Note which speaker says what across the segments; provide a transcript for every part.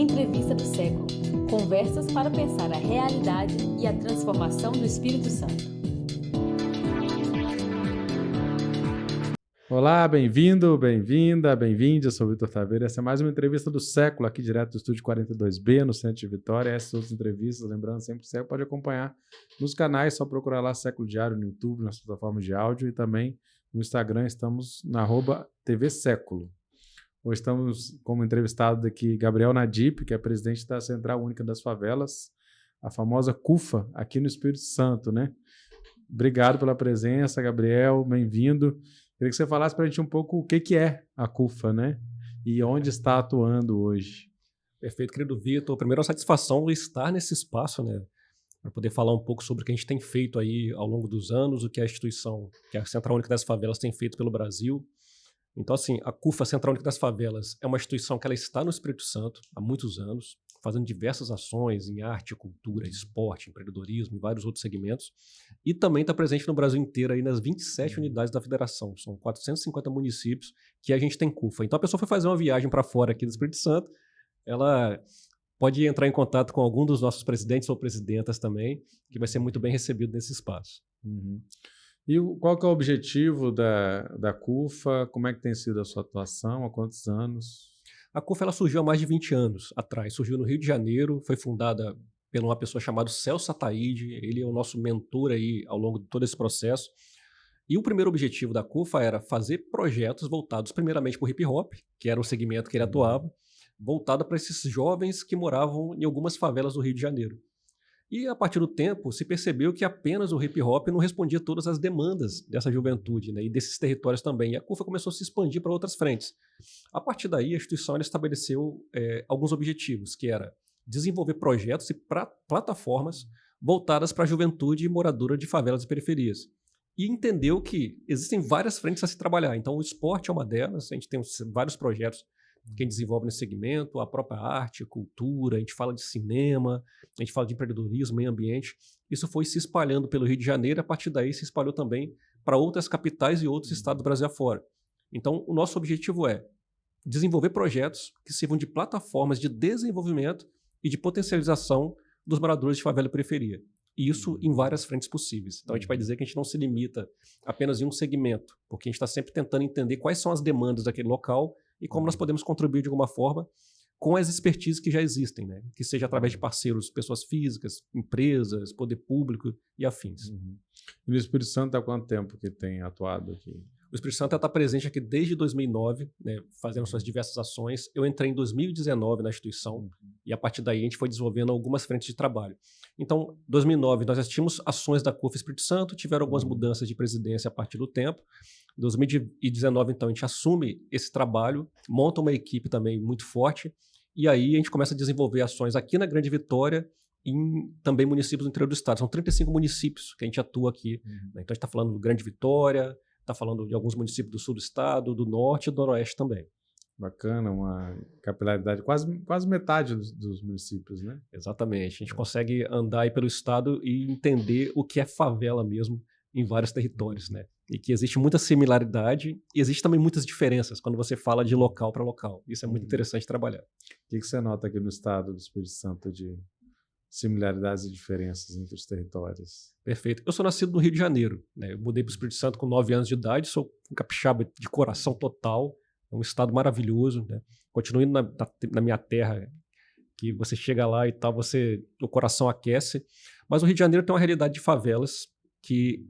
Speaker 1: Entrevista do século. Conversas para pensar a realidade e a transformação do Espírito Santo.
Speaker 2: Olá, bem-vindo, bem-vinda, bem-vinde. Eu sou o Vitor Taveira. Essa é mais uma entrevista do século aqui direto do estúdio 42B, no centro de Vitória. Essas outras entrevistas, lembrando sempre, você pode acompanhar nos canais, só procurar lá Século Diário no YouTube, nas plataformas de áudio e também no Instagram, estamos na @TV Século. Hoje estamos como entrevistado aqui Gabriel Nadip, que é presidente da Central Única das Favelas, a famosa CUFA, aqui no Espírito Santo, né? Obrigado pela presença, Gabriel, bem-vindo. Queria que você falasse para a gente um pouco o que é a CUFA, né? E onde está atuando hoje.
Speaker 3: Perfeito, querido Vitor. Primeiro, a satisfação de estar nesse espaço, né? Para poder falar um pouco sobre o que a gente tem feito aí ao longo dos anos, o que a instituição, que a Central Única das Favelas tem feito pelo Brasil. Então, assim, a CUFA, Central Única das Favelas, é uma instituição que ela está no Espírito Santo há muitos anos, fazendo diversas ações em arte, cultura, esporte, empreendedorismo e vários outros segmentos. E também está presente no Brasil inteiro aí nas 27 unidades da federação. São 450 municípios que a gente tem CUFA. Então a pessoa foi fazer uma viagem para fora aqui do Espírito Santo, ela pode entrar em contato com algum dos nossos presidentes ou presidentas também, que vai ser muito bem recebido nesse espaço.
Speaker 2: Uhum. E qual que é o objetivo da CUFA? Como é que tem sido a sua atuação? Há quantos anos?
Speaker 3: A CUFA ela surgiu há mais de 20 anos atrás. Surgiu no Rio de Janeiro, foi fundada por uma pessoa chamada Celso Ataíde. Ele é o nosso mentor aí ao longo de todo esse processo. E o primeiro objetivo da CUFA era fazer projetos voltados primeiramente para o hip hop, que era o segmento que ele atuava, voltado para esses jovens que moravam em algumas favelas do Rio de Janeiro. E a partir do tempo se percebeu que apenas o hip hop não respondia a todas as demandas dessa juventude, né, e desses territórios também. E a CUFA começou a se expandir para outras frentes. A partir daí, a instituição ela estabeleceu alguns objetivos, que era desenvolver projetos e plataformas voltadas para a juventude moradora de favelas e periferias. E entendeu que existem várias frentes a se trabalhar. Então, o esporte é uma delas, a gente tem vários projetos que a gente desenvolve nesse segmento, a própria arte, cultura, a gente fala de cinema, a gente fala de empreendedorismo, meio ambiente. Isso foi se espalhando pelo Rio de Janeiro, a partir daí se espalhou também para outras capitais e outros estados do Brasil afora. Então, o nosso objetivo é desenvolver projetos que sirvam de plataformas de desenvolvimento e de potencialização dos moradores de favela e periferia. E isso em várias frentes possíveis. Então, a gente vai dizer que a gente não se limita apenas em um segmento, porque a gente está sempre tentando entender quais são as demandas daquele local e como nós podemos contribuir de alguma forma com as expertises que já existem, né? Que seja através de parceiros, pessoas físicas, empresas, poder público e afins.
Speaker 2: Uhum. E no Espírito Santo há quanto tempo que tem atuado aqui?
Speaker 3: O Espírito Santo está presente aqui desde 2009, né, fazendo suas diversas ações. Eu entrei em 2019 na instituição e a partir daí a gente foi desenvolvendo algumas frentes de trabalho. Então, em 2009 nós assistimos ações da CUFA Espírito Santo, tiveram algumas mudanças de presidência a partir do tempo. Em 2019, então, a gente assume esse trabalho, monta uma equipe também muito forte e aí a gente começa a desenvolver ações aqui na Grande Vitória e em também municípios do interior do estado. São 35 municípios que a gente atua aqui. Né? Então, a gente está falando do Grande Vitória, está falando de alguns municípios do sul do estado, do norte e do noroeste também.
Speaker 2: Bacana, uma capilaridade, quase metade dos municípios, né?
Speaker 3: Exatamente. A gente consegue andar aí pelo estado e entender o que é favela mesmo em vários territórios, né? E que existe muita similaridade e existe também muitas diferenças quando você fala de local para local. Isso é muito interessante trabalhar.
Speaker 2: O que você nota aqui no estado do Espírito Santo de similaridades e diferenças entre os territórios?
Speaker 3: Perfeito. Eu sou nascido no Rio de Janeiro, né? Eu mudei para o Espírito Santo com 9 anos de idade, sou um capixaba de coração total, é um estado maravilhoso, né? Continuo indo na minha terra, que você chega lá e tal, o coração aquece. Mas o Rio de Janeiro tem uma realidade de favelas que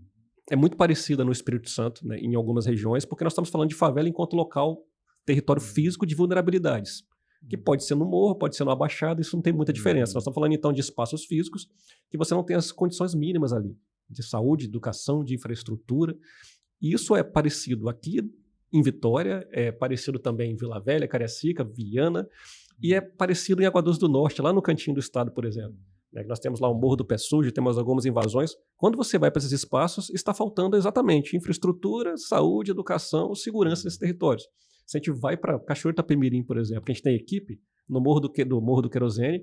Speaker 3: é muito parecida no Espírito Santo, né, em algumas regiões, porque nós estamos falando de favela enquanto local, território físico de vulnerabilidades, que pode ser no morro, pode ser numa baixada, isso não tem muita diferença. Nós estamos falando então de espaços físicos que você não tem as condições mínimas ali, de saúde, educação, de infraestrutura. E isso é parecido aqui em Vitória, é parecido também em Vila Velha, Cariacica, Viana, e é parecido em Água Doce do Norte, lá no cantinho do estado, por exemplo. Nós temos lá o Morro do Pé Sujo, temos algumas invasões. Quando você vai para esses espaços, está faltando exatamente infraestrutura, saúde, educação, segurança nesses territórios. Se a gente vai para Cachoeiro Itapemirim, por exemplo, que a gente tem equipe, no Morro do Querosene,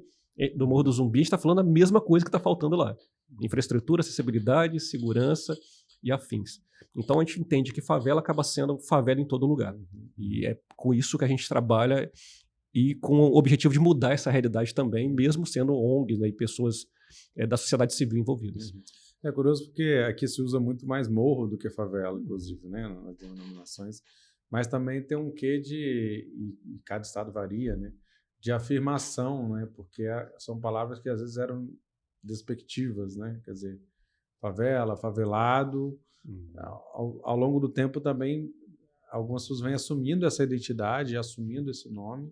Speaker 3: do Morro do Zumbi, a gente está falando a mesma coisa que está faltando lá. Infraestrutura, acessibilidade, segurança e afins. Então a gente entende que favela acaba sendo favela em todo lugar. E é com isso que a gente trabalha e com o objetivo de mudar essa realidade também, mesmo sendo ONGs, né, e pessoas da sociedade civil envolvidas.
Speaker 2: É curioso porque aqui se usa muito mais morro do que favela, inclusive, né, nas denominações, mas também tem um quê e cada estado varia, né, de afirmação, né, porque são palavras que às vezes eram despectivas, né, quer dizer, favela, favelado, ao longo do tempo também algumas pessoas vêm assumindo essa identidade, assumindo esse nome,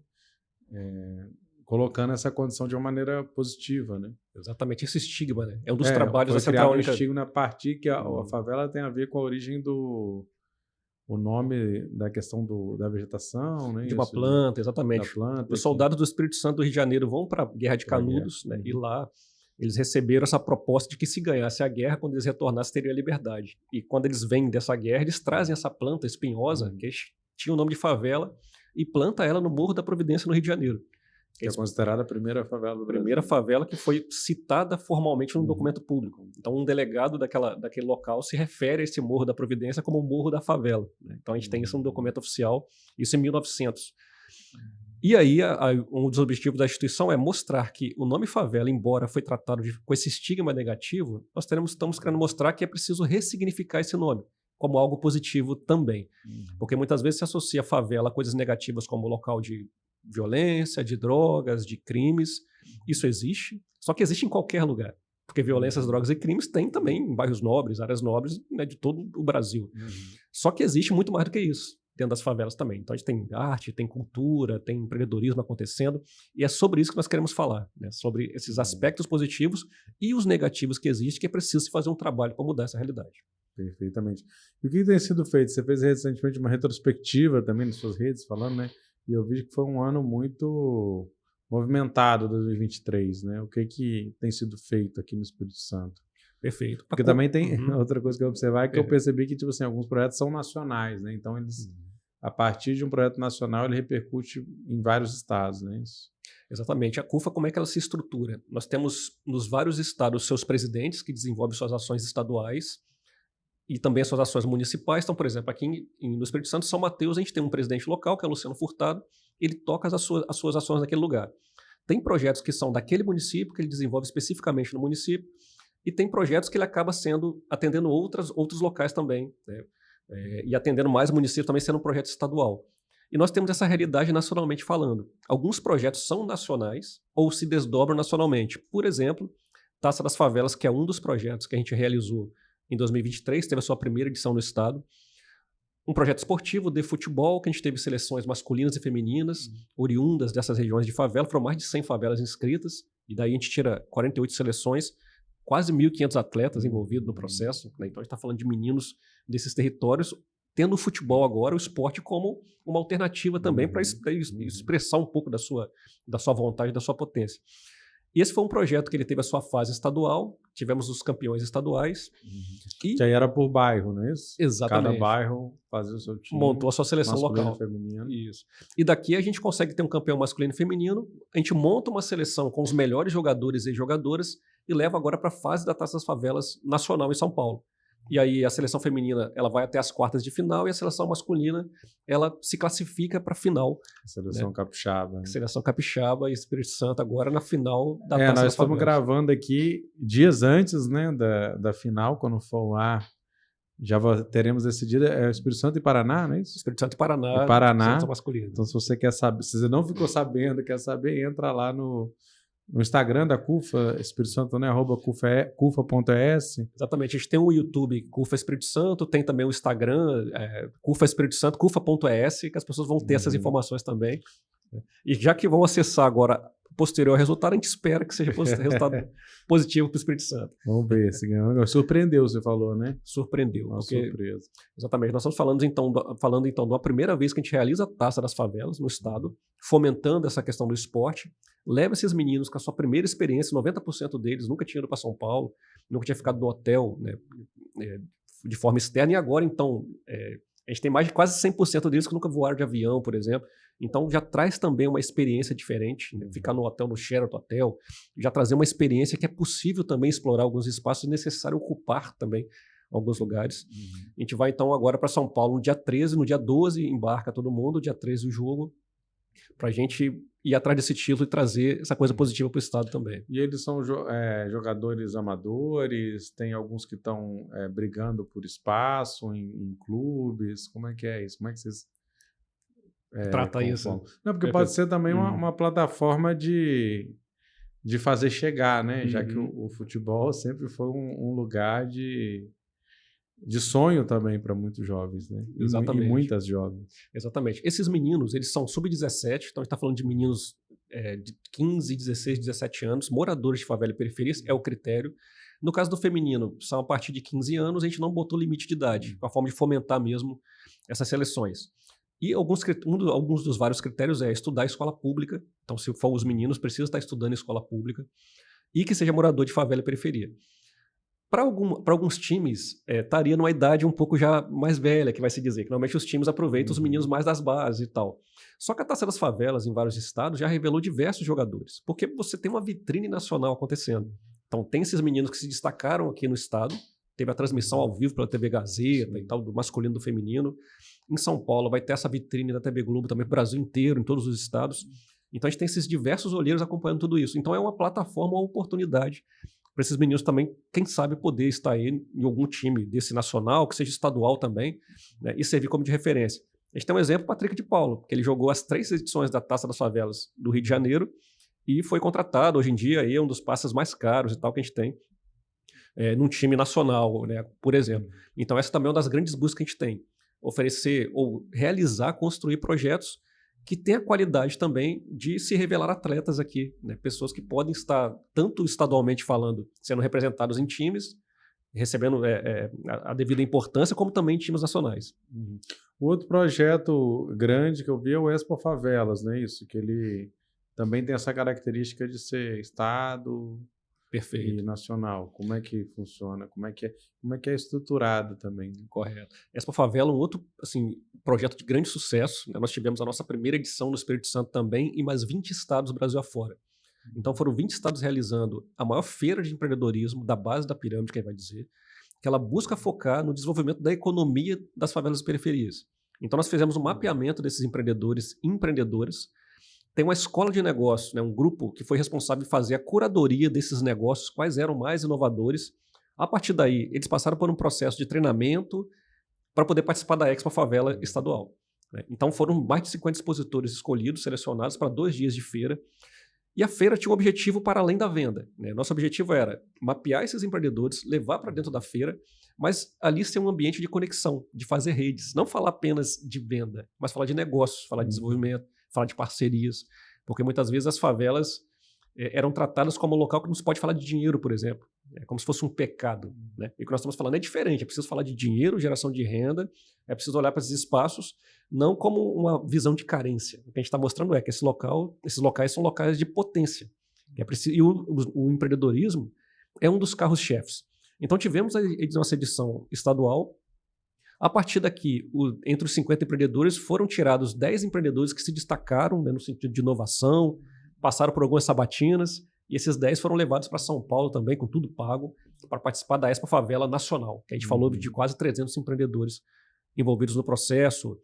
Speaker 2: colocando essa condição de uma maneira positiva, né?
Speaker 3: Exatamente, esse estigma, né? É um dos trabalhos da
Speaker 2: Central
Speaker 3: Única.
Speaker 2: Um estigma a partir que a favela tem a ver com a origem o nome da questão da vegetação, né?
Speaker 3: De uma planta, exatamente. Os soldados do Espírito Santo do Rio de Janeiro vão para a Guerra de Canudos, né? E lá eles receberam essa proposta de que se ganhasse a guerra, quando eles retornassem, teriam a liberdade. E quando eles vêm dessa guerra, eles trazem essa planta espinhosa, que tinha o nome de favela, e planta ela no Morro da Providência, no Rio de Janeiro.
Speaker 2: Que é considerada a primeira favela do Brasil.
Speaker 3: Primeira favela que foi citada formalmente no documento público. Então, um delegado daquele local se refere a esse Morro da Providência como o Morro da Favela, né? Então, a gente tem isso no documento oficial, isso em 1900. E aí, um dos objetivos da instituição é mostrar que o nome favela, embora foi tratado com esse estigma negativo, nós estamos querendo mostrar que é preciso ressignificar esse nome como algo positivo também. Porque muitas vezes se associa a favela a coisas negativas como local de violência, de drogas, de crimes. Isso existe, só que existe em qualquer lugar. Porque violências, drogas e crimes tem também em bairros nobres, áreas nobres, né, de todo o Brasil. Só que existe muito mais do que isso dentro das favelas também. Então a gente tem arte, tem cultura, tem empreendedorismo acontecendo, e é sobre isso que nós queremos falar, né? Sobre esses aspectos positivos e os negativos que existem, que é preciso se fazer um trabalho para mudar essa realidade.
Speaker 2: Perfeitamente. E o que tem sido feito? Você fez recentemente uma retrospectiva também nas suas redes, falando, né? E eu vi que foi um ano muito movimentado, 2023, né? O que tem sido feito aqui no Espírito Santo?
Speaker 3: Perfeito.
Speaker 2: Porque também tem outra coisa que eu observar, que eu percebi que, tipo assim, alguns projetos são nacionais, né? Então, eles, a partir de um projeto nacional, ele repercute em vários estados, né? Isso.
Speaker 3: Exatamente. A CUFA, como é que ela se estrutura? Nós temos nos vários estados seus presidentes que desenvolvem suas ações estaduais e também as suas ações municipais. Então, por exemplo, aqui no Espírito Santo, São Mateus, a gente tem um presidente local, que é o Luciano Furtado, ele toca as suas ações naquele lugar. Tem projetos que são daquele município, que ele desenvolve especificamente no município, e tem projetos que ele acaba atendendo outros locais também, né? E atendendo mais municípios também, sendo um projeto estadual. E nós temos essa realidade nacionalmente falando. Alguns projetos são nacionais ou se desdobram nacionalmente. Por exemplo, Taça das Favelas, que é um dos projetos que a gente realizou em 2023, teve a sua primeira edição no estado. Um projeto esportivo de futebol, que a gente teve seleções masculinas e femininas, oriundas dessas regiões de favela. Foram mais de 100 favelas inscritas, e daí a gente tira 48 seleções, quase 1.500 atletas envolvidos no processo, né? Então a gente está falando de meninos desses territórios, tendo o futebol agora, o esporte, como uma alternativa também para expressar um pouco da sua vontade, da sua potência. E esse foi um projeto que ele teve a sua fase estadual, tivemos os campeões estaduais.
Speaker 2: Que aí era por bairro, não é isso?
Speaker 3: Exatamente.
Speaker 2: Cada bairro fazia o seu time.
Speaker 3: Montou a sua seleção local.
Speaker 2: Feminino.
Speaker 3: Isso. E daqui a gente consegue ter um campeão masculino e feminino, a gente monta uma seleção com os melhores jogadores e jogadoras e leva agora para a fase da Taça das Favelas nacional em São Paulo. E aí a seleção feminina ela vai até as quartas de final e a seleção masculina ela se classifica para a final.
Speaker 2: Seleção, né? Capixaba.
Speaker 3: Seleção capixaba e Espírito Santo agora na final da Taça das Favelas.
Speaker 2: Nós estamos gravando aqui dias antes, né, da final, quando for ao ar. Já teremos decidido, é o Espírito Santo e Paraná, não é isso?
Speaker 3: Espírito Santo e Paraná.
Speaker 2: Paraná.
Speaker 3: Masculino.
Speaker 2: Então, se você quer saber, se você não ficou sabendo, quer saber, entra lá no Instagram da CUFA, Espírito Santo, né? @cufa.es.
Speaker 3: Exatamente. A gente tem o YouTube CUFA Espírito Santo, tem também o Instagram, CUFA Espírito Santo, cufa.es, que as pessoas vão ter essas informações também. E já que vão acessar agora, posterior ao resultado, a gente espera que seja resultado positivo para o Espírito Santo.
Speaker 2: Vamos ver se ganhou. Surpreendeu, você falou, né?
Speaker 3: Surpreendeu.
Speaker 2: Uma surpresa.
Speaker 3: Exatamente. Nós estamos falando então de uma primeira vez que a gente realiza a Taça das Favelas no estado, fomentando essa questão do esporte. Leva esses meninos com a sua primeira experiência, 90% deles nunca tinham ido para São Paulo, nunca tinha ficado no hotel, né, de forma externa, e agora, então, a gente tem mais de quase 100% deles que nunca voaram de avião, por exemplo. Então, já traz também uma experiência diferente, né? Ficar no hotel, no Sheraton Hotel, já trazer uma experiência que é possível também explorar alguns espaços, é necessário ocupar também alguns lugares. A gente vai, então, agora para São Paulo no dia 13, no dia 12 embarca todo mundo, dia 13 o jogo, para a gente ir atrás desse título e trazer essa coisa positiva para o estado também.
Speaker 2: E eles são jogadores amadores, tem alguns que estão brigando por espaço em clubes, como é que é isso? Como é que vocês
Speaker 3: Trata isso?
Speaker 2: Não, porque pode ser também uma plataforma de fazer chegar, né? Já que o futebol sempre foi um lugar de sonho também para muitos jovens, né?
Speaker 3: Exatamente.
Speaker 2: E muitas jovens.
Speaker 3: Exatamente. Esses meninos, eles são sub-17, então a gente está falando de meninos de 15, 16, 17 anos, moradores de favela e periferias, é o critério. No caso do feminino, são a partir de 15 anos, a gente não botou limite de idade, com a forma de fomentar mesmo essas seleções. E alguns dos vários critérios é estudar escola pública, então se for os meninos, precisa estar estudando escola pública, e que seja morador de favela e periferia. Para alguns times, estaria numa idade um pouco já mais velha, que vai se dizer, que normalmente os times aproveitam os meninos mais das bases e tal. Só que a Taça das Favelas, em vários estados, já revelou diversos jogadores, porque você tem uma vitrine nacional acontecendo. Então tem esses meninos que se destacaram aqui no estado, teve a transmissão ao vivo pela TV Gazeta e tal, do masculino e do feminino. Em São Paulo vai ter essa vitrine da TV Globo também, pro Brasil inteiro, em todos os estados. Então a gente tem esses diversos olheiros acompanhando tudo isso. Então é uma plataforma, uma oportunidade para esses meninos também, quem sabe, poder estar aí em algum time desse nacional, que seja estadual também, né, e servir como de referência. A gente tem um exemplo, o Patrick de Paulo, que ele jogou as 3 edições da Taça das Favelas do Rio de Janeiro e foi contratado. Hoje em dia aí é um dos passes mais caros e tal que a gente tem num time nacional, né, por exemplo. Então essa também é uma das grandes buscas que a gente tem. Oferecer ou realizar, construir projetos que tem a qualidade também de se revelar atletas aqui, né? Pessoas que podem estar, tanto estadualmente falando, sendo representados em times, recebendo a devida importância, como também em times nacionais.
Speaker 2: O outro projeto grande que eu vi é o Expo Favelas, né? Isso, que ele também tem essa característica de ser estado e nacional. Como é que funciona? Como é que é estruturado também?
Speaker 3: Correto. Expo Favela é um outro projeto de grande sucesso, né? Nós tivemos a nossa primeira edição no Espírito Santo também, em mais 20 estados Brasil afora. Então foram 20 estados realizando a maior feira de empreendedorismo da base da pirâmide, quem vai dizer, que ela busca focar no desenvolvimento da economia das favelas e periferias. Então nós fizemos um mapeamento desses empreendedores e empreendedoras. Tem uma escola de negócios, né, um grupo que foi responsável em fazer a curadoria desses negócios, quais eram mais inovadores. A partir daí, eles passaram por um processo de treinamento para poder participar da Expo Favela estadual, né? Então foram mais de 50 expositores escolhidos, selecionados para 2 dias de feira. E a feira tinha um objetivo para além da venda, né? Nosso objetivo era mapear esses empreendedores, levar para dentro da feira, mas ali ser um ambiente de conexão, de fazer redes. Não falar apenas de venda, mas falar de negócios, falar de desenvolvimento, falar de parcerias, porque muitas vezes as favelas eram tratadas como um local que não se pode falar de dinheiro, por exemplo, como se fosse um pecado, né? E o que nós estamos falando é diferente, é preciso falar de dinheiro, geração de renda, é preciso olhar para esses espaços não como uma visão de carência. O que a gente está mostrando é que esses locais são locais de potência. E o empreendedorismo é um dos carros-chefes. Então tivemos a nossa edição estadual. A partir daqui, entre os 50 empreendedores, foram tirados 10 empreendedores que se destacaram, né, no sentido de inovação, passaram por algumas sabatinas, e esses 10 foram levados para São Paulo também, com tudo pago, para participar da Expo Favela Nacional, que a gente falou de quase 300 empreendedores envolvidos no processo,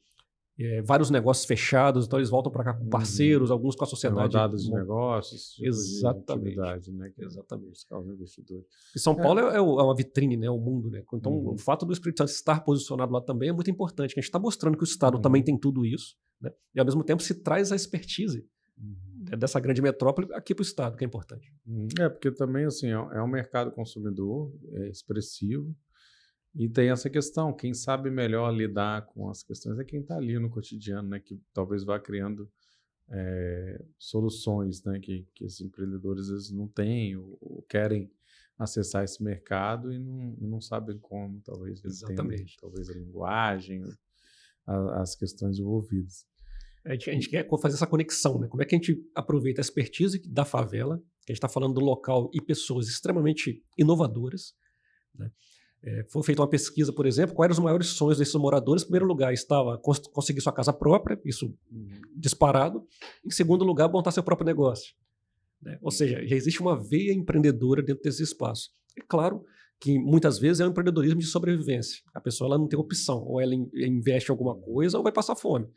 Speaker 3: vários negócios fechados, então eles voltam para cá com parceiros, alguns com a sociedade.
Speaker 2: Rodadas de negócios,
Speaker 3: exatamente.
Speaker 2: Né,
Speaker 3: exatamente.
Speaker 2: Investidores.
Speaker 3: E São Paulo é uma vitrine, né, o mundo, né? Então o fato do Espírito Santo estar posicionado lá também é muito importante, que a gente está mostrando que o Estado também tem tudo isso, né? E ao mesmo tempo se traz a expertise dessa grande metrópole aqui para o Estado, que é importante.
Speaker 2: Porque também assim, é um mercado consumidor, expressivo, e tem essa questão, quem sabe melhor lidar com as questões é quem está ali no cotidiano, né, que talvez vá criando soluções, né, que esses empreendedores às vezes não têm ou querem acessar esse mercado e não sabem como, talvez.
Speaker 3: Exatamente.
Speaker 2: Talvez a linguagem, as questões envolvidas.
Speaker 3: A gente quer fazer essa conexão, né? Como é que a gente aproveita a expertise da favela, que a gente está falando do local e pessoas extremamente inovadoras, né? Foi feita uma pesquisa, por exemplo, quais eram os maiores sonhos desses moradores. Em primeiro lugar, estava conseguir sua casa própria, isso disparado. Em segundo lugar, montar seu próprio negócio, né? Ou seja, já existe uma veia empreendedora dentro desse espaço. É claro que muitas vezes é um empreendedorismo de sobrevivência. A pessoa ela não tem opção, ou ela investe em alguma coisa ou vai passar fome.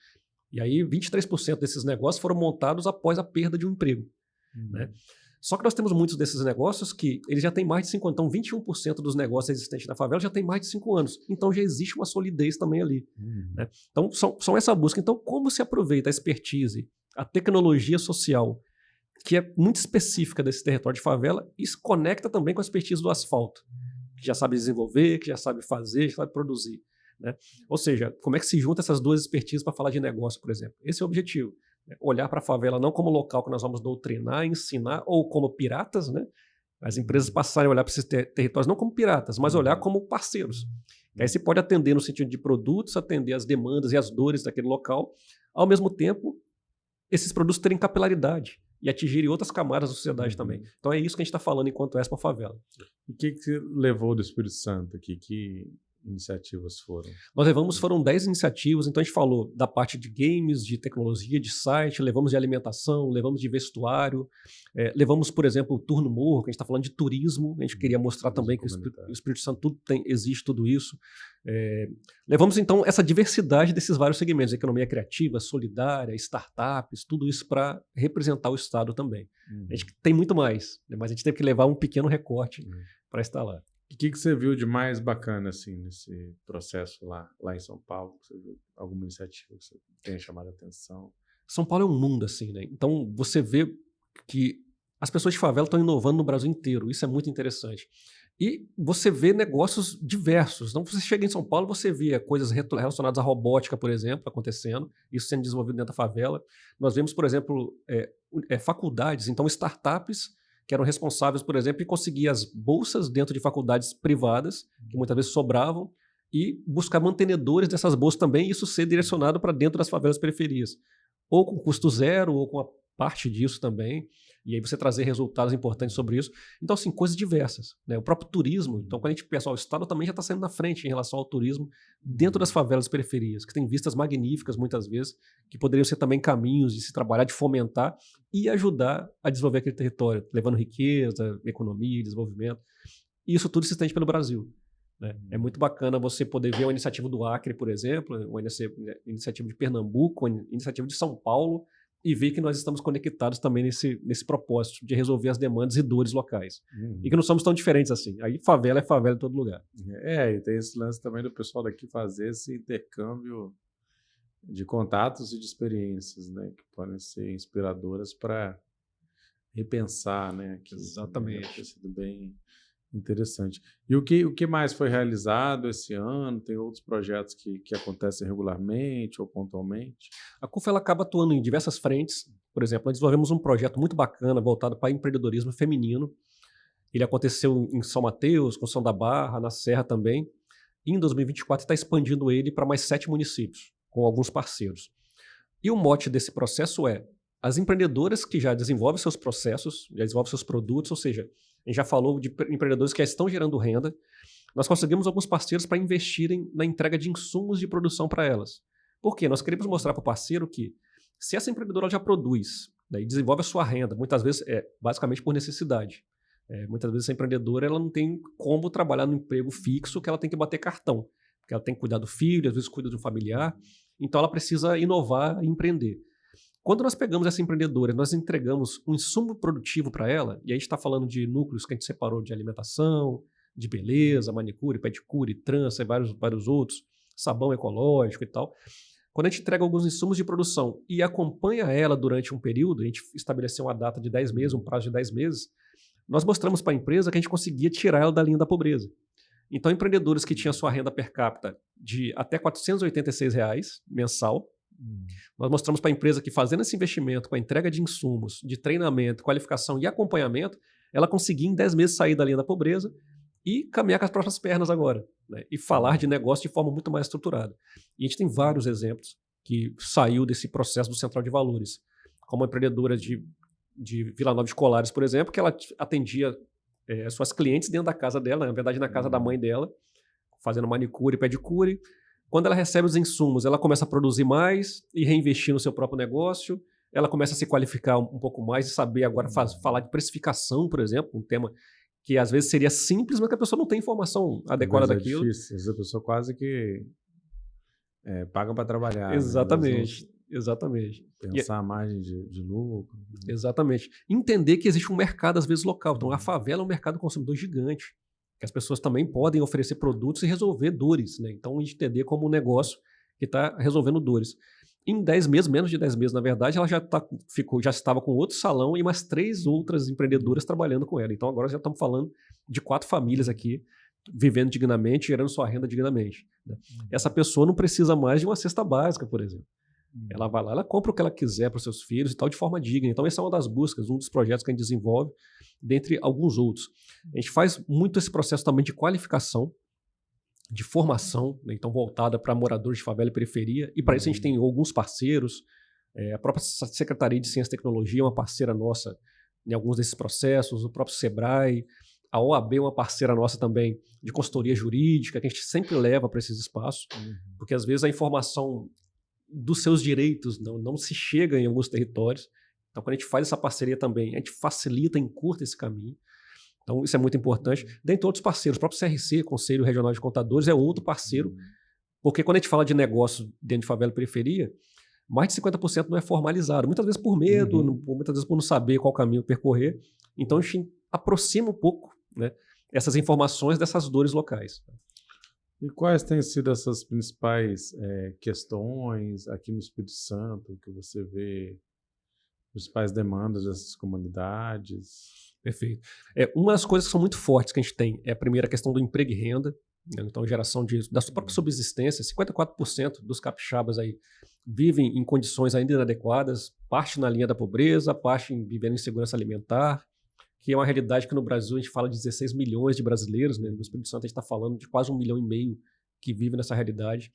Speaker 3: E aí 23% desses negócios foram montados após a perda de um emprego. Né? Só que nós temos muitos desses negócios que eles já têm mais de 5 anos. Então 21% dos negócios existentes na favela já tem mais de 5 anos. Então já existe uma solidez também ali. Né? Então são essa busca. Então como se aproveita a expertise, a tecnologia social, que é muito específica desse território de favela, e se conecta também com a expertise do asfalto, que já sabe desenvolver, que já sabe fazer, já sabe produzir. Né? Ou seja, como é que se junta essas duas expertises para falar de negócio, por exemplo? Esse é o objetivo. Né? Olhar para a favela não como local que nós vamos doutrinar, ensinar, ou como piratas, né? As empresas passarem a olhar para esses territórios não como piratas, mas olhar como parceiros. E aí você pode atender no sentido de produtos, atender as demandas e as dores daquele local, ao mesmo tempo, esses produtos terem capilaridade e atingirem outras camadas da sociedade também. Então é isso que a gente está falando enquanto Expo Favela.
Speaker 2: E o que levou do Espírito Santo aqui? Que iniciativas foram?
Speaker 3: Foram 10 iniciativas, então a gente falou da parte de games, de tecnologia, de site, levamos de alimentação, levamos de vestuário, levamos, por exemplo, o Tour no Morro, que a gente está falando de turismo, a gente queria mostrar também que o Espírito Santo existe tudo isso. Levamos, então, essa diversidade desses vários segmentos, economia criativa, solidária, startups, tudo isso para representar o Estado também. A gente tem muito mais, né, mas a gente teve que levar um pequeno recorte para estar lá.
Speaker 2: E o que você viu de mais bacana assim, nesse processo lá em São Paulo? Você viu alguma iniciativa que você tenha chamado a atenção?
Speaker 3: São Paulo é um mundo assim, né? Então você vê que as pessoas de favela estão inovando no Brasil inteiro. Isso é muito interessante. E você vê negócios diversos. Então você chega em São Paulo, você vê coisas relacionadas à robótica, por exemplo, acontecendo, isso sendo desenvolvido dentro da favela. Nós vemos, por exemplo, faculdades, então startups que eram responsáveis, por exemplo, em conseguir as bolsas dentro de faculdades privadas, que muitas vezes sobravam, e buscar mantenedores dessas bolsas também, e isso ser direcionado para dentro das favelas periferias. Ou com custo zero, ou com a parte disso também, e aí você trazer resultados importantes sobre isso. Então, assim, coisas diversas. Né? O próprio turismo, então quando a gente pensa, o Estado também já está saindo na frente em relação ao turismo dentro das favelas periferias, que tem vistas magníficas muitas vezes, que poderiam ser também caminhos de se trabalhar, de fomentar e ajudar a desenvolver aquele território, levando riqueza, economia, desenvolvimento. E isso tudo se estende pelo Brasil. Né? É muito bacana você poder ver uma iniciativa do Acre, por exemplo, uma iniciativa de Pernambuco, uma iniciativa de São Paulo, e ver que nós estamos conectados também nesse propósito de resolver as demandas e dores locais. E que não somos tão diferentes assim. Aí favela é favela em todo lugar.
Speaker 2: E tem esse lance também do pessoal daqui fazer esse intercâmbio de contatos e de experiências, né? Que podem ser inspiradoras para repensar, né? Que
Speaker 3: exatamente.
Speaker 2: Tem sido bem interessante. E o que mais foi realizado esse ano? Tem outros projetos que acontecem regularmente ou pontualmente?
Speaker 3: A CUFA ela acaba atuando em diversas frentes. Por exemplo, nós desenvolvemos um projeto muito bacana voltado para empreendedorismo feminino. Ele aconteceu em São Mateus, Construção da Barra, na Serra também. E em 2024 está expandindo ele para mais 7 municípios, com alguns parceiros. E o mote desse processo é as empreendedoras que já desenvolvem seus processos, já desenvolvem seus produtos, ou seja, a gente já falou de empreendedores que já estão gerando renda. Nós conseguimos alguns parceiros para investirem na entrega de insumos de produção para elas. Por quê? Nós queremos mostrar para o parceiro que se essa empreendedora já produz, né, e desenvolve a sua renda, muitas vezes basicamente por necessidade. Muitas vezes essa empreendedora ela não tem como trabalhar no emprego fixo que ela tem que bater cartão, porque ela tem que cuidar do filho, às vezes cuida de um familiar, então ela precisa inovar e empreender. Quando nós pegamos essa empreendedora, nós entregamos um insumo produtivo para ela, e aí a gente está falando de núcleos que a gente separou de alimentação, de beleza, manicure, pedicure, trança e vários outros, sabão ecológico e tal. Quando a gente entrega alguns insumos de produção e acompanha ela durante um período, a gente estabeleceu uma data de 10 meses, um prazo de 10 meses, nós mostramos para a empresa que a gente conseguia tirar ela da linha da pobreza. Então, empreendedores que tinham sua renda per capita de até R$ 486 mensal, nós mostramos para a empresa que fazendo esse investimento com a entrega de insumos, de treinamento, qualificação e acompanhamento, ela conseguia em 10 meses sair da linha da pobreza e caminhar com as próprias pernas agora, né? E falar de negócio de forma muito mais estruturada. E a gente tem vários exemplos que saiu desse processo do Central de Valores, como a empreendedora de Vila Nova de Colares, por exemplo, que ela atendia suas clientes dentro da casa dela, na verdade na casa da mãe dela, fazendo manicure e pedicure. Quando ela recebe os insumos, ela começa a produzir mais e reinvestir no seu próprio negócio. Ela começa a se qualificar um pouco mais e saber agora falar de precificação, por exemplo, um tema que às vezes seria simples, mas que a pessoa não tem informação adequada daquilo.
Speaker 2: É difícil, às vezes a pessoa quase que paga para trabalhar.
Speaker 3: Exatamente.
Speaker 2: Né?
Speaker 3: Exatamente.
Speaker 2: Pensar a margem de lucro.
Speaker 3: Exatamente. Entender que existe um mercado, às vezes, local. Então, a favela é um mercado consumidor gigante, que as pessoas também podem oferecer produtos e resolver dores, né? Então, a gente entender como um negócio que está resolvendo dores. Em 10 meses, menos de 10 meses, na verdade, ela já estava com outro salão e mais 3 outras empreendedoras trabalhando com ela. Então, agora já estamos falando de 4 famílias aqui, vivendo dignamente, gerando sua renda dignamente, né? Essa pessoa não precisa mais de uma cesta básica, por exemplo. Ela vai lá, ela compra o que ela quiser para os seus filhos e tal, de forma digna. Então, essa é uma das buscas, um dos projetos que a gente desenvolve, dentre alguns outros. A gente faz muito esse processo também de qualificação, de formação, né? Então, voltada para moradores de favela e periferia. E para isso a gente tem alguns parceiros. A própria Secretaria de Ciência e Tecnologia é uma parceira nossa em alguns desses processos, o próprio Sebrae. A OAB é uma parceira nossa também de consultoria jurídica, que a gente sempre leva para esses espaços, porque às vezes a informação dos seus direitos não se chega em alguns territórios. Então, quando a gente faz essa parceria também, a gente facilita, encurta esse caminho. Então, isso é muito importante. Dentre outros parceiros, o próprio CRC, Conselho Regional de Contadores, é outro parceiro, porque quando a gente fala de negócio dentro de favela e periferia, mais de 50% não é formalizado. Muitas vezes por medo, muitas vezes por não saber qual caminho percorrer. Então, a gente aproxima um pouco, né, essas informações dessas dores locais.
Speaker 2: E quais têm sido essas principais questões aqui no Espírito Santo que você vê, principais demandas dessas comunidades?
Speaker 3: Perfeito. Uma das coisas que são muito fortes que a gente tem é a primeira questão do emprego e renda, né? Então, geração da sua própria subsistência. 54% dos capixabas aí vivem em condições ainda inadequadas, parte na linha da pobreza, parte vivendo em insegurança alimentar, que é uma realidade que no Brasil a gente fala de 16 milhões de brasileiros, né? No Espírito Santo a gente está falando de quase 1,5 milhão que vivem nessa realidade.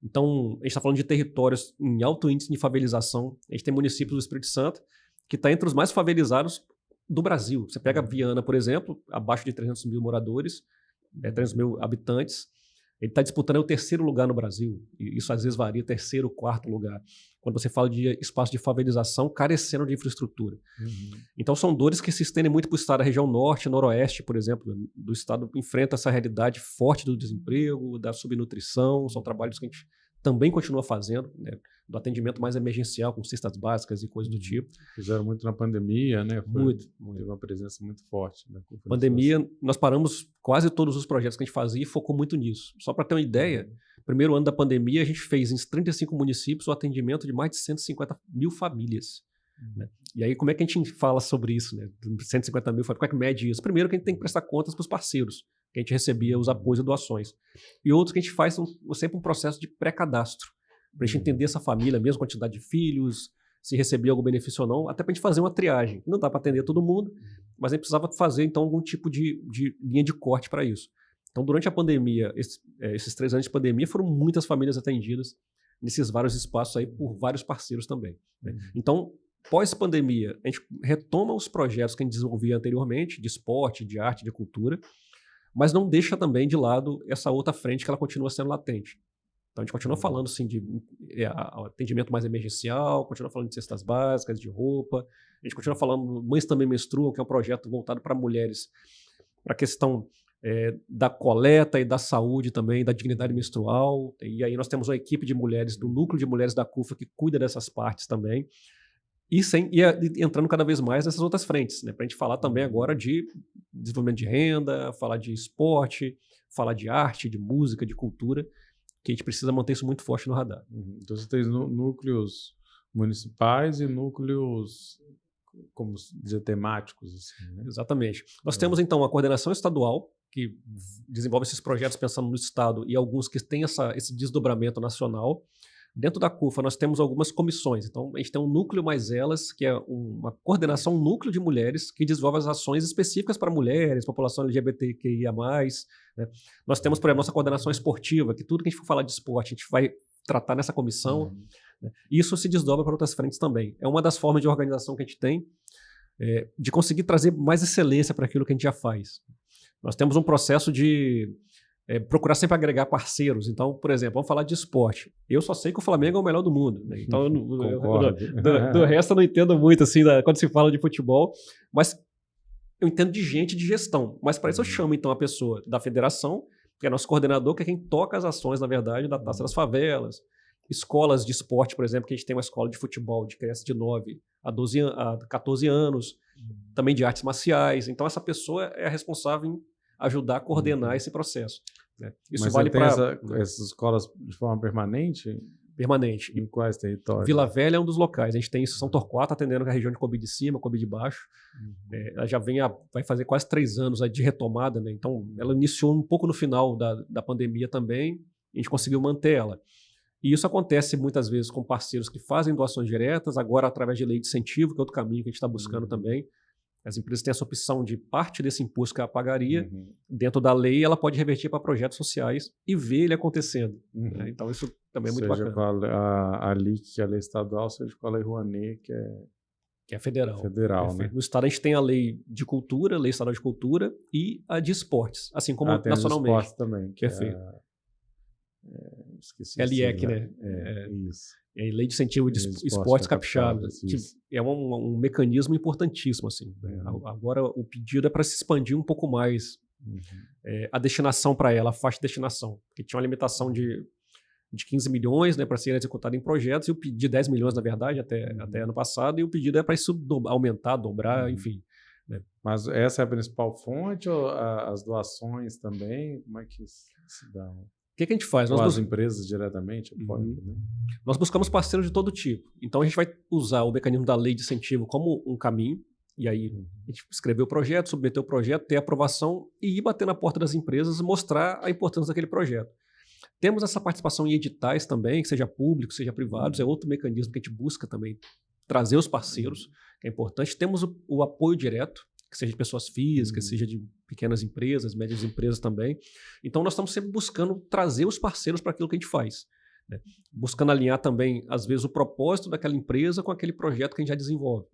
Speaker 3: Então, a gente está falando de territórios em alto índice de favelização. A gente tem municípios do Espírito Santo que está entre os mais favelizados do Brasil. Você pega Viana, por exemplo, abaixo de 300 mil moradores, 300 mil habitantes. Ele está disputando o 3º lugar no Brasil. E isso às vezes varia, 3º, 4º lugar. Quando você fala de espaço de favelização carecendo de infraestrutura. Então são dores que se estendem muito para o estado da região norte, noroeste, por exemplo, do estado enfrenta essa realidade forte do desemprego, da subnutrição. São trabalhos que a gente também continua fazendo, né, do atendimento mais emergencial, com cestas básicas e coisas do tipo.
Speaker 2: Fizeram muito na pandemia, né?
Speaker 3: Muito.
Speaker 2: Teve uma presença muito forte.
Speaker 3: Pandemia, nós paramos quase todos os projetos que a gente fazia e focou muito nisso. Só para ter uma ideia, primeiro ano da pandemia, a gente fez em 35 municípios o atendimento de mais de 150 mil famílias. Né? E aí, como é que a gente fala sobre isso? Né? 150 mil famílias, como é que mede isso? Primeiro que a gente tem que prestar contas para os parceiros, que a gente recebia os apoios e doações. E outros que a gente faz sempre um processo de pré-cadastro, para a gente entender essa família, a mesma quantidade de filhos, se recebia algum benefício ou não, até para a gente fazer uma triagem. Não dá para atender todo mundo, mas a gente precisava fazer, então, algum tipo de linha de corte para isso. Então, durante a pandemia, esses 3 anos de pandemia, foram muitas famílias atendidas nesses vários espaços aí por vários parceiros também. Né? Então, pós-pandemia, a gente retoma os projetos que a gente desenvolvia anteriormente, de esporte, de arte, de cultura, mas não deixa também de lado essa outra frente que ela continua sendo latente. Então, a gente continua falando assim, de atendimento mais emergencial, continua falando de cestas básicas, de roupa, a gente continua falando Mães Também Menstruam, que é um projeto voltado para mulheres, para a questão da coleta e da saúde também, da dignidade menstrual. E aí nós temos uma equipe de mulheres, do núcleo de mulheres da CUFA, que cuida dessas partes também. E entrando cada vez mais nessas outras frentes, né? Para a gente falar também agora de desenvolvimento de renda, falar de esporte, falar de arte, de música, de cultura, que a gente precisa manter isso muito forte no radar.
Speaker 2: Então você tem núcleos municipais e núcleos, como dizer, temáticos. Assim, né?
Speaker 3: Exatamente. Nós temos então a coordenação estadual, que desenvolve esses projetos pensando no estado, e alguns que têm esse desdobramento nacional. Dentro da CUFA, nós temos algumas comissões. Então, a gente tem um núcleo mais elas, que é uma coordenação, um núcleo de mulheres que desenvolve as ações específicas para mulheres, população LGBTQIA+. Né? Nós temos, por exemplo, nossa coordenação esportiva, que tudo que a gente for falar de esporte, a gente vai tratar nessa comissão. Né? E isso se desdobra para outras frentes também. É uma das formas de organização que a gente tem de conseguir trazer mais excelência para aquilo que a gente já faz. Nós temos um processo de procurar sempre agregar parceiros. Então, por exemplo, vamos falar de esporte. Eu só sei que o Flamengo é o melhor do mundo. Né? Então, do resto eu não entendo muito assim, quando se fala de futebol, mas eu entendo de gente de gestão. Mas para isso eu chamo então a pessoa da federação, que é nosso coordenador, que é quem toca as ações, na verdade, da Taça das Favelas, escolas de esporte, por exemplo, que a gente tem uma escola de futebol de criança de 9 a 14 anos, também de artes marciais. Então, essa pessoa é a responsável em ajudar a coordenar esse processo. Né? Isso
Speaker 2: Mas
Speaker 3: vale
Speaker 2: você tem
Speaker 3: para...
Speaker 2: essas escolas de forma permanente?
Speaker 3: Permanente.
Speaker 2: Em quais territórios?
Speaker 3: Vila Velha é um dos locais. A gente tem São Torquato atendendo a região de Cobi de Cima, Cobi de Baixo. Ela já vai fazer quase 3 anos aí de retomada, né? Então, ela iniciou um pouco no final da pandemia também, e a gente conseguiu manter ela. E isso acontece muitas vezes com parceiros que fazem doações diretas, agora através de lei de incentivo, que é outro caminho que a gente está buscando também. As empresas têm essa opção de parte desse imposto que ela pagaria, dentro da lei, ela pode revertir para projetos sociais e ver ele acontecendo. Né? Então, isso também é muito
Speaker 2: seja
Speaker 3: bacana.
Speaker 2: Com a LIC, que é a lei estadual, seja com a lei Rouanet,
Speaker 3: Que é federal.
Speaker 2: Né?
Speaker 3: No estado a gente tem a lei de cultura, lei estadual de cultura e a de esportes, assim como
Speaker 2: tem
Speaker 3: nacionalmente.
Speaker 2: Esportes também.
Speaker 3: Perfeito.
Speaker 2: Esqueci.
Speaker 3: LIEC, né?
Speaker 2: Isso.
Speaker 3: É a Lei de Incentivo de Esportes Capixabas, que é um mecanismo importantíssimo. Assim, né? Agora o pedido é para se expandir um pouco mais a destinação para ela, a faixa de destinação, porque tinha uma limitação de 15 milhões, né, para ser executado em projetos, e o pedido de 10 milhões, na verdade, até ano passado, e o pedido é para isso aumentar, dobrar, enfim. Né?
Speaker 2: Mas essa é a principal fonte ou as doações também? Como é que se dá?
Speaker 3: O que a gente faz?
Speaker 2: Ou as empresas diretamente apoiam também?
Speaker 3: Nós buscamos parceiros de todo tipo. Então, a gente vai usar o mecanismo da lei de incentivo como um caminho, e aí a gente escrever o projeto, submeter o projeto, ter aprovação e ir bater na porta das empresas e mostrar a importância daquele projeto. Temos essa participação em editais também, que seja público, seja privado, é outro mecanismo que a gente busca também trazer os parceiros, que é importante. Temos o apoio direto, que seja de pessoas físicas, seja de pequenas empresas, médias empresas também. Então, nós estamos sempre buscando trazer os parceiros para aquilo que a gente faz. Né? Buscando alinhar também, às vezes, o propósito daquela empresa com aquele projeto que a gente já desenvolve.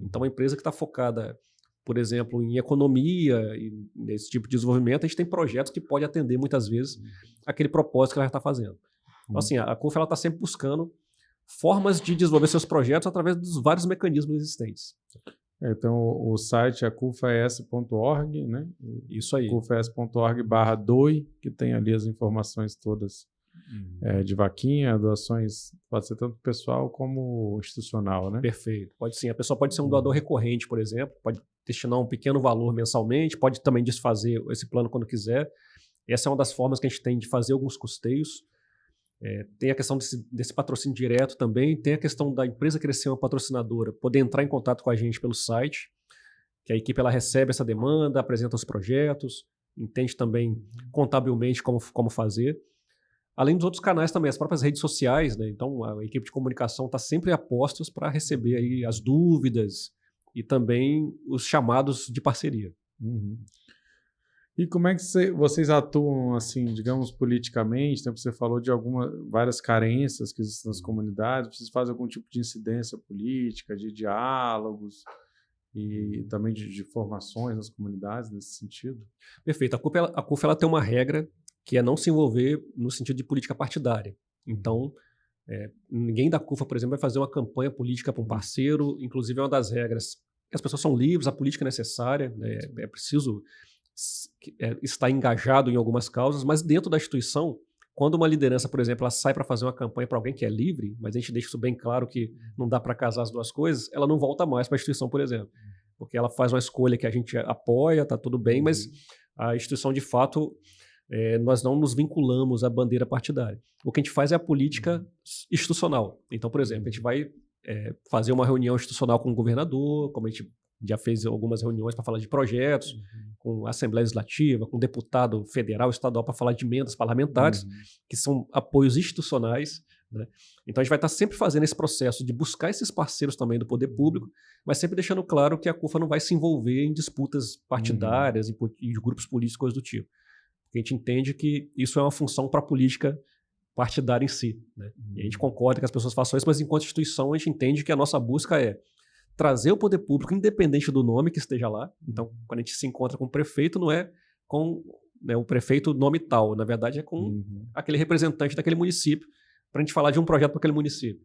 Speaker 3: Então, uma empresa que está focada, por exemplo, em economia e nesse tipo de desenvolvimento, a gente tem projetos que podem atender, muitas vezes, aquele propósito que ela está fazendo. Então, assim, a CUFA está sempre buscando formas de desenvolver seus projetos através dos vários mecanismos existentes.
Speaker 2: Então, o site é cufas.org, né?
Speaker 3: Isso aí.
Speaker 2: cufas.org/doe, que tem ali as informações todas de vaquinha, doações, pode ser tanto pessoal como institucional, né?
Speaker 3: Perfeito. Pode sim. A pessoa pode ser um doador recorrente, por exemplo, pode destinar um pequeno valor mensalmente, pode também desfazer esse plano quando quiser. Essa é uma das formas que a gente tem de fazer alguns custeios. Tem a questão desse patrocínio direto também, tem a questão da empresa querer ser uma patrocinadora, poder entrar em contato com a gente pelo site, que a equipe ela recebe essa demanda, apresenta os projetos, entende também contabilmente como fazer. Além dos outros canais também, as próprias redes sociais, né? Então a equipe de comunicação está sempre a postos para receber aí as dúvidas e também os chamados de parceria.
Speaker 2: E como é que vocês atuam, assim, digamos, politicamente? Então, você falou de várias carências que existem nas comunidades. Vocês fazem algum tipo de incidência política, de diálogos e também de formações nas comunidades nesse sentido?
Speaker 3: Perfeito. A CUFA ela tem uma regra que é não se envolver no sentido de política partidária. Então, ninguém da CUFA, por exemplo, vai fazer uma campanha política para um parceiro. Inclusive, é uma das regras que as pessoas são livres, a política é necessária, né? É preciso estar engajado em algumas causas, mas dentro da instituição, quando uma liderança, por exemplo, ela sai para fazer uma campanha para alguém que é livre, mas a gente deixa isso bem claro que não dá para casar as duas coisas, ela não volta mais para a instituição, por exemplo, porque ela faz uma escolha que a gente apoia, tá tudo bem, mas a instituição, de fato, nós não nos vinculamos à bandeira partidária. O que a gente faz é a política institucional. Então, por exemplo, a gente vai fazer uma reunião institucional com o governador, como a gente já fez algumas reuniões para falar de projetos, com a Assembleia Legislativa, com o deputado federal, estadual, para falar de emendas parlamentares, que são apoios institucionais. Né? Então a gente vai estar sempre fazendo esse processo de buscar esses parceiros também do poder público, mas sempre deixando claro que a CUFA não vai se envolver em disputas partidárias e de grupos políticos, coisas do tipo. Porque a gente entende que isso é uma função para a política partidária em si. Né? E a gente concorda que as pessoas façam isso, mas enquanto instituição a gente entende que a nossa busca é trazer o poder público independente do nome que esteja lá. Então, quando a gente se encontra com o prefeito, não é com o prefeito nome tal, na verdade é com aquele representante daquele município, para a gente falar de um projeto para aquele município.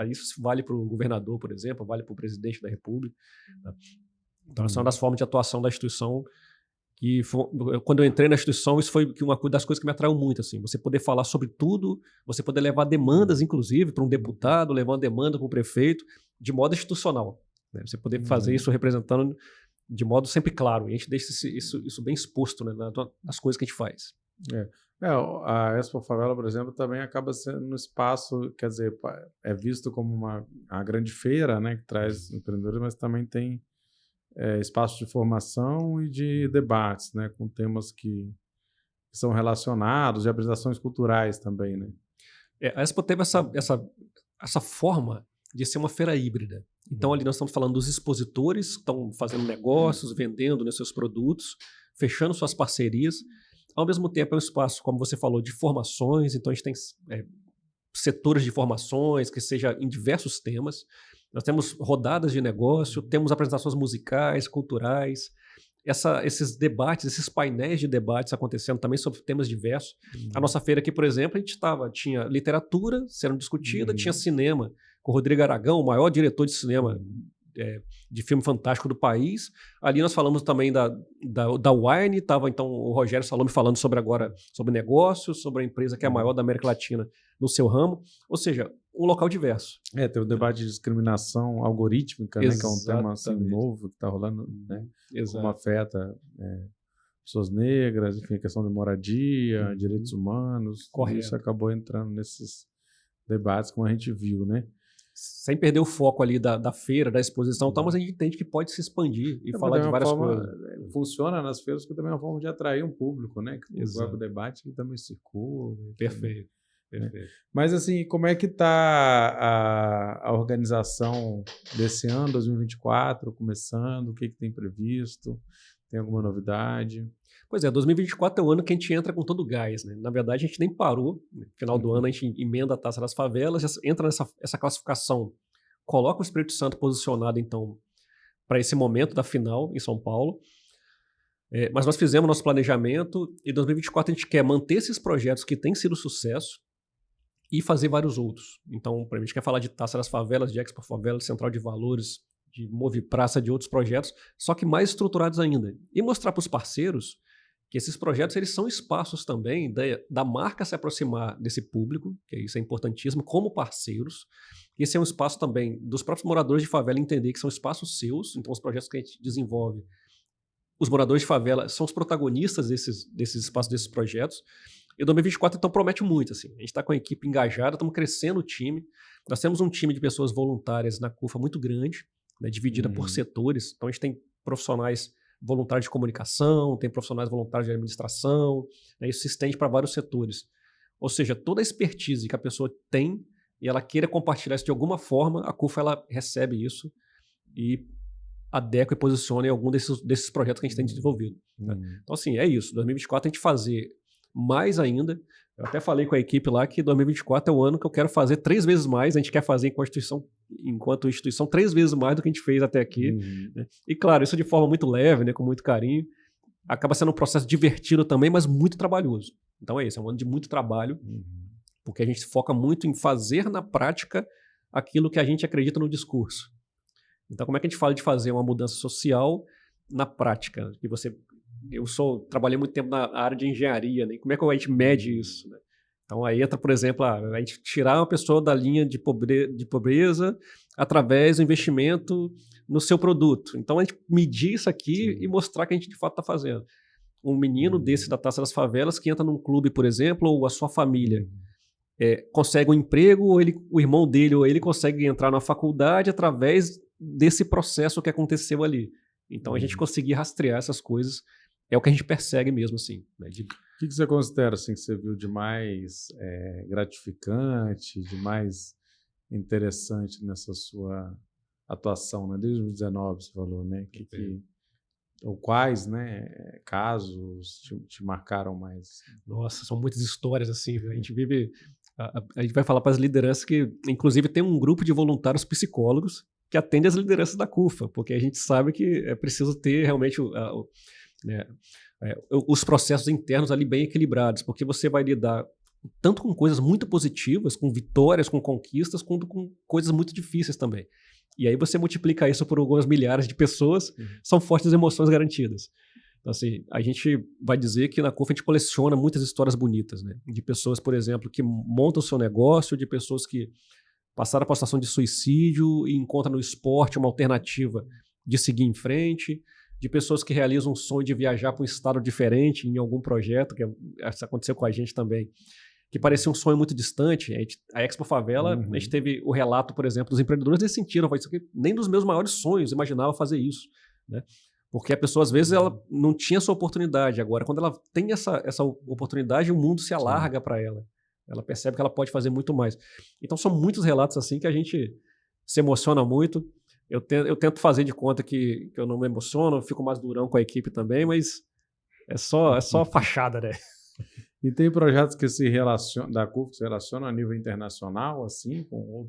Speaker 3: Isso vale para o governador, por exemplo, vale para o presidente da República. Tá? Então, essa é uma das formas de atuação da instituição Quando eu entrei na instituição, isso foi uma das coisas que me atraiu muito, assim, você poder falar sobre tudo, você poder levar demandas, inclusive, para um deputado, levar uma demanda para o prefeito, de modo institucional, né? Você poder fazer isso representando de modo sempre claro, e a gente deixa isso bem exposto, né, nas coisas que a gente faz.
Speaker 2: A Expo Favela, por exemplo, também acaba sendo um espaço, quer dizer, é visto como uma grande feira, né, que traz empreendedores, mas também tem espaço de formação e de debates, né, com temas que são relacionados, e apresentações culturais também, né?
Speaker 3: A Expo teve essa forma de ser uma feira híbrida. Então, ali nós estamos falando dos expositores que estão fazendo negócios, vendendo, né, seus produtos, fechando suas parcerias. Ao mesmo tempo, é um espaço, como você falou, de formações. Então, a gente tem setores de formações, que seja em diversos temas. Nós temos rodadas de negócio, temos apresentações musicais, culturais, esses debates, esses painéis de debates acontecendo também sobre temas diversos. A nossa feira aqui, por exemplo, tinha literatura sendo discutida, tinha cinema, com o Rodrigo Aragão, o maior diretor de cinema de filme fantástico do país. Ali nós falamos também da Wine, estava então o Rogério Salome falando sobre negócios, sobre a empresa que é a maior da América Latina no seu ramo, ou seja, um local diverso.
Speaker 2: Tem o debate de discriminação algorítmica, né, que é um tema assim, novo que está rolando, né, como afeta pessoas negras, enfim, a questão de moradia, direitos humanos.
Speaker 3: Correto.
Speaker 2: Isso acabou entrando nesses debates, como a gente viu, né?
Speaker 3: Sem perder o foco ali da feira, da exposição, mas a gente entende que pode se expandir e falar de várias coisas.
Speaker 2: Funciona nas feiras, que também é uma forma de atrair um público, né? Que o debate que também circula.
Speaker 3: Perfeito.
Speaker 2: Mas assim, como é que está a organização desse ano, 2024, começando? O que tem previsto? Tem alguma novidade?
Speaker 3: Pois é, 2024 é o ano que a gente entra com todo o gás, né? Na verdade, a gente nem parou. No final do ano, a gente emenda a Taça das Favelas, entra nessa classificação, coloca o Espírito Santo posicionado, então, para esse momento da final em São Paulo. Mas nós fizemos nosso planejamento e em 2024 a gente quer manter esses projetos que têm sido sucesso e fazer vários outros. Então, a gente quer falar de Taça das Favelas, de Expo Favela, de Central de Valores, de Move Praça, de outros projetos, só que mais estruturados ainda. E mostrar para os parceiros que esses projetos eles são espaços também da marca se aproximar desse público, que isso é importantíssimo, como parceiros. Esse é um espaço também dos próprios moradores de favela entender que são espaços seus, então os projetos que a gente desenvolve, os moradores de favela são os protagonistas desses espaços, desses projetos. E 2024, então, promete muito. Assim. A gente está com a equipe engajada, estamos crescendo o time. Nós temos um time de pessoas voluntárias na CUFA muito grande, né, dividida por setores. Então, a gente tem profissionais voluntários de comunicação, tem profissionais voluntários de administração, né, isso se estende para vários setores. Ou seja, toda a expertise que a pessoa tem e ela queira compartilhar isso de alguma forma, a CUFA ela recebe isso e adequa e posiciona em algum desses projetos que a gente tem desenvolvido. Né? Então, assim, é isso. 2024 a gente fazer mais ainda. Eu até falei com a equipe lá que 2024 é o ano que eu quero fazer 3 vezes mais. A gente quer fazer enquanto instituição 3 vezes mais do que a gente fez até aqui. Né? E claro, isso de forma muito leve, né, com muito carinho. Acaba sendo um processo divertido também, mas muito trabalhoso. Então é isso, é um ano de muito trabalho, porque a gente foca muito em fazer na prática aquilo que a gente acredita no discurso. Então como é que a gente fala de fazer uma mudança social na prática? Trabalhei muito tempo na área de engenharia, né? Como é que a gente mede isso? Né? Então aí entra, por exemplo, a gente tirar uma pessoa da linha de pobreza através do investimento no seu produto. Então a gente medir isso aqui e mostrar que a gente de fato está fazendo. Um menino desse da Taça das Favelas que entra num clube, por exemplo, ou a sua família consegue um emprego, ou o irmão dele ou ele consegue entrar na faculdade através desse processo que aconteceu ali. Então a gente conseguir rastrear essas coisas é o que a gente persegue mesmo, assim. Né?
Speaker 2: O que você considera, assim, que você viu de mais gratificante, de mais interessante nessa sua atuação, né? Desde 2019, você falou, né? Ou quais, né, casos te marcaram mais?
Speaker 3: Nossa, são muitas histórias, assim. A gente vive... A gente vai falar para as lideranças que, inclusive, tem um grupo de voluntários psicólogos que atende as lideranças da CUFA, porque a gente sabe que é preciso ter realmente os processos internos ali bem equilibrados, porque você vai lidar tanto com coisas muito positivas, com vitórias, com conquistas, quanto com coisas muito difíceis também. E aí você multiplica isso por algumas milhares de pessoas, são fortes emoções garantidas. Então, assim, a gente vai dizer que na CUFA a gente coleciona muitas histórias bonitas, né? De pessoas, por exemplo, que montam o seu negócio, de pessoas que passaram por situação de suicídio e encontram no esporte uma alternativa de seguir em frente, de pessoas que realizam um sonho de viajar para um estado diferente em algum projeto, que isso aconteceu com a gente também, que parecia um sonho muito distante. A Expo Favela, a gente teve o relato, por exemplo, dos empreendedores nesse sentido, nem dos meus maiores sonhos imaginava fazer isso, né? Porque a pessoa, às vezes, ela não tinha essa oportunidade. Agora, quando ela tem essa oportunidade, o mundo se alarga para ela. Ela percebe que ela pode fazer muito mais. Então, são muitos relatos assim que a gente se emociona muito. Eu tento fazer de conta que eu não me emociono, eu fico mais durão com a equipe também, mas é só fachada, né?
Speaker 2: E tem projetos que se relacionam, da CUFA, que se relacionam a nível internacional, assim, com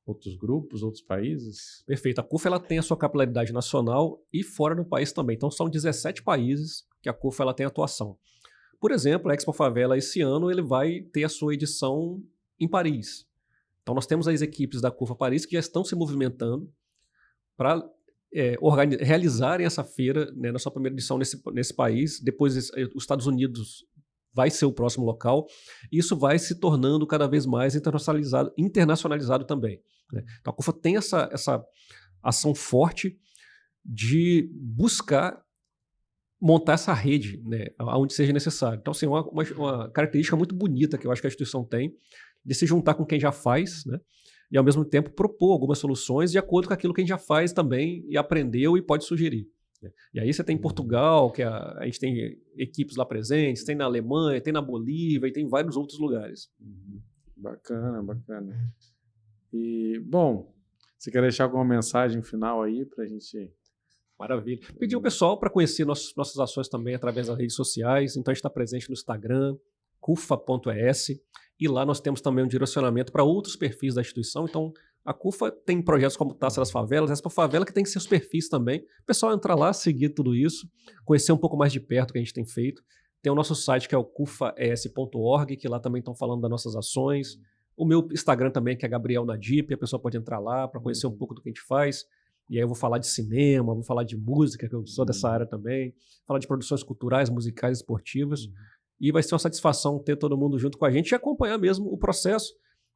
Speaker 2: outros grupos, outros países?
Speaker 3: Perfeito. A CUFA ela tem a sua capilaridade nacional e fora do país também. Então, são 17 países que a CUFA ela tem atuação. Por exemplo, a Expo Favela, esse ano, ele vai ter a sua edição em Paris. Então, nós temos as equipes da CUFA Paris que já estão se movimentando para realizarem essa feira, né, na sua primeira edição nesse país. Depois, os Estados Unidos vai ser o próximo local. E isso vai se tornando cada vez mais internacionalizado também, né? Então, a CUFA tem essa ação forte de buscar montar essa rede, né, onde seja necessário. Então, assim, uma característica muito bonita que eu acho que a instituição tem, de se juntar com quem já faz, né, e ao mesmo tempo propor algumas soluções de acordo com aquilo que a gente já faz também e aprendeu e pode sugerir. E aí você tem em Portugal, que a gente tem equipes lá presentes, tem na Alemanha, tem na Bolívia e tem em vários outros lugares.
Speaker 2: Bacana, bacana. E, bom, você quer deixar alguma mensagem final aí para a gente...
Speaker 3: Maravilha. Pedir ao pessoal para conhecer nossas ações também através das redes sociais. Então a gente está presente no Instagram, cufa.es, e lá nós temos também um direcionamento para outros perfis da instituição. Então a CUFA tem projetos como Taça das Favelas, Expo Favela, que tem seus perfis também. O pessoal entrar lá, seguir tudo isso, conhecer um pouco mais de perto o que a gente tem feito. Tem o nosso site que é o cufaes.org, que lá também estão falando das nossas ações. O meu Instagram também, que é Gabriel Nadip, a pessoa pode entrar lá para conhecer um pouco do que a gente faz. E aí eu vou falar de cinema, vou falar de música, que eu sou dessa área também, falar de produções culturais, musicais, esportivas. E vai ser uma satisfação ter todo mundo junto com a gente e acompanhar mesmo o processo.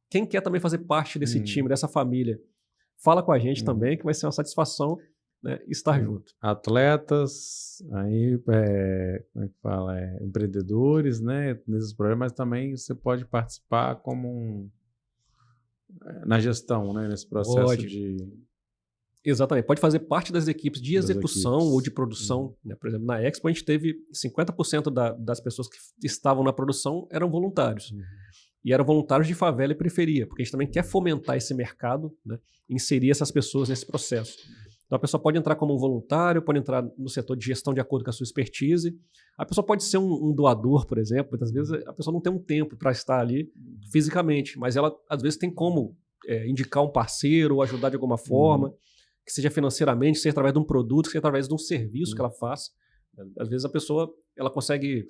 Speaker 3: Quem quer também fazer parte desse time, dessa família, fala com a gente também, que vai ser uma satisfação, né, estar junto.
Speaker 2: Atletas, aí, como é que fala? Empreendedores, né, nesses programas, mas também você pode participar como na gestão, né, nesse processo de...
Speaker 3: Exatamente, pode fazer parte das equipes de execução ou de produção, né? Por exemplo, na Expo a gente teve 50% das pessoas que estavam na produção eram voluntários. E eram voluntários de favela e periferia, porque a gente também quer fomentar esse mercado, né? Inserir essas pessoas nesse processo. Então a pessoa pode entrar como um voluntário, pode entrar no setor de gestão de acordo com a sua expertise. A pessoa pode ser um doador, por exemplo. Muitas vezes a pessoa não tem um tempo para estar ali fisicamente, mas ela às vezes tem como indicar um parceiro ou ajudar de alguma forma, que seja financeiramente, seja através de um produto, seja através de um serviço que ela faça. Às vezes a pessoa ela consegue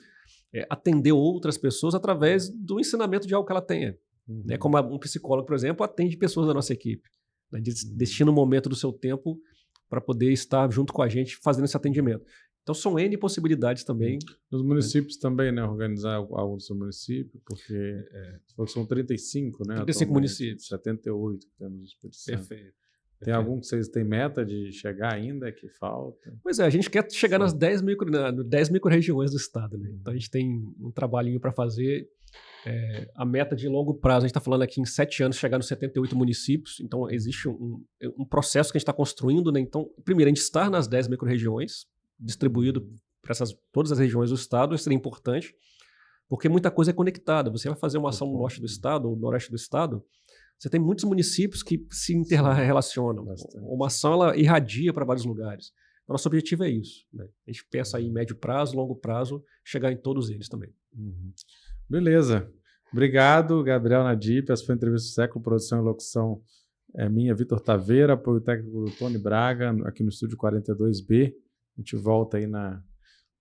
Speaker 3: atender outras pessoas através do ensinamento de algo que ela tenha. Né? Como um psicólogo, por exemplo, atende pessoas da nossa equipe. Né? Destina um momento do seu tempo para poder estar junto com a gente fazendo esse atendimento. Então são N possibilidades também.
Speaker 2: Nos municípios também, né? Organizar algo no seu município, porque são 35, né?
Speaker 3: 35 municípios.
Speaker 2: 78 que temos no Espírito Santo.
Speaker 3: Perfeito.
Speaker 2: Tem algum que vocês têm meta de chegar ainda, que falta?
Speaker 3: Pois é, a gente quer chegar nas 10 micro-regiões do estado, né? Então a gente tem um trabalhinho para fazer. A meta de longo prazo, a gente está falando aqui em 7 anos, chegar nos 78 municípios. Então existe um processo que a gente está construindo, né? Então, primeiro, a gente estar nas 10 micro-regiões, distribuído para todas as regiões do estado, isso seria importante, porque muita coisa é conectada. Você vai fazer uma ação no norte do estado ou no noroeste do estado, você tem muitos municípios que se interrelacionam. Uma ação ela irradia para vários lugares. O nosso objetivo é isso, né? A gente pensa aí em médio prazo, longo prazo, chegar em todos eles também.
Speaker 2: Beleza. Obrigado, Gabriel Nadip. Essa foi a entrevista do século, produção e locução minha, Vitor Taveira, apoio técnico do Tony Braga, aqui no estúdio 42B. A gente volta aí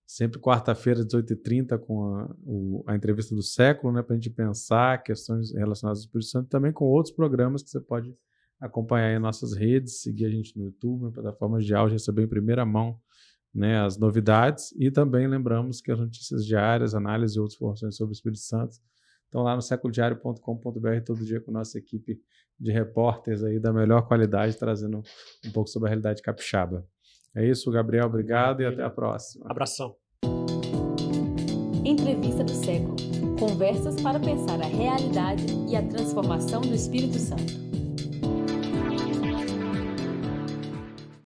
Speaker 2: sempre quarta-feira, às 18h30, com a entrevista do século, né, para a gente pensar questões relacionadas ao Espírito Santo, também com outros programas que você pode acompanhar aí em nossas redes, seguir a gente no YouTube, na plataforma de áudio, receber em primeira mão né, as novidades, e também lembramos que as notícias diárias, análise e outras informações sobre o Espírito Santo estão lá no seculodiario.com.br, todo dia com nossa equipe de repórteres aí da melhor qualidade, trazendo um pouco sobre a realidade capixaba. É isso, Gabriel, obrigado e até a próxima.
Speaker 3: Abração.
Speaker 1: Entrevista do século. Conversas para pensar a realidade e a transformação do Espírito Santo.